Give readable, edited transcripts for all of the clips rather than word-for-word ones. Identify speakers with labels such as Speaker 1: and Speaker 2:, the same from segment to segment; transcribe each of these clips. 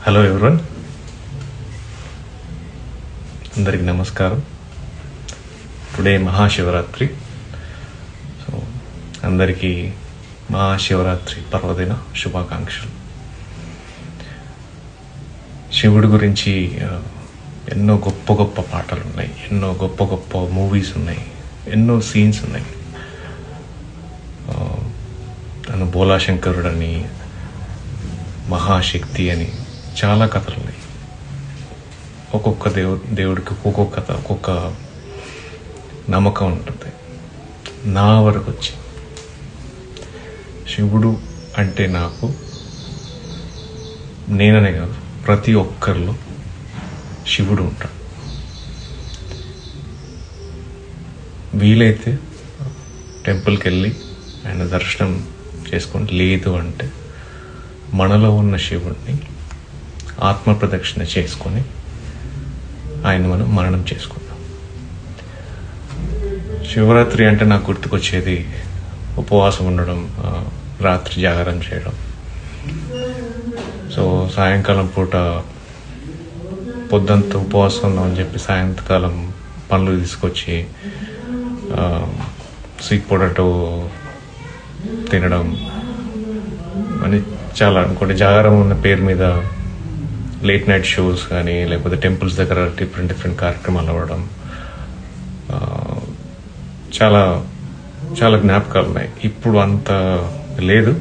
Speaker 1: Hello everyone, అందరికి నమస్కారం. Today Mahashivratri. So అందరికీ మహాశివరాత్రి పర్వదిన శుభాకాంక్షలు. శివుడి గురించి ఎన్నో గొప్ప గొప్ప పాటలు ఉన్నాయి, ఎన్నో గొప్ప గొప్ప మూవీస్ ఉన్నాయి, ఎన్నో సీన్స్ ఉన్నాయి. తను బోలాశంకరుడని, మహాశక్తి అని చాలా కథలు ఉన్నాయి. ఒక్కొక్క దేవుడికి ఒక్కొక్క కథ, ఒక్కొక్క నమ్మకం ఉంటుంది. నా వరకు వచ్చి శివుడు అంటే నాకు, నేననే కాదు, ప్రతి ఒక్కరిలో శివుడు ఉంటాడు. వీలైతే టెంపుల్కి వెళ్ళి ఆయన దర్శనం చేసుకొని, లేదు అంటే మనలో ఉన్న శివుడిని ఆత్మ ప్రదక్షిణ చేసుకొని ఆయన మనం మరణం చేసుకుందాం. శివరాత్రి అంటే నాకు గుర్తుకొచ్చేది ఉపవాసం ఉండడం, రాత్రి జాగరణ చేయడం. సో సాయంకాలం పూట పొద్దంతా ఉపవాసం ఉన్నాం అని చెప్పి సాయంకాలం పండ్లు తీసుకొచ్చి స్వీట్ పొటాటో తినడం అని చాలా. ఇంకోటి జాగారం ఉన్న పేరు మీద లేట్ నైట్ షోస్ కానీ, లేకపోతే టెంపుల్స్ దగ్గర డిఫరెంట్ కార్యక్రమాలు అవ్వడం, చాలా చాలా జ్ఞాపకాలు ఉన్నాయి. ఇప్పుడు అంత లేదు,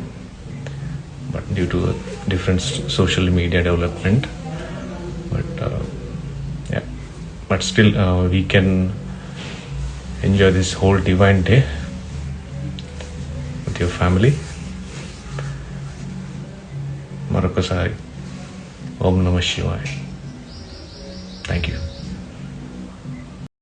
Speaker 1: but due to different social media development. But still we can enjoy this whole divine day with your family. మరొకసారి ఓం నమః శివాయ. Thank you.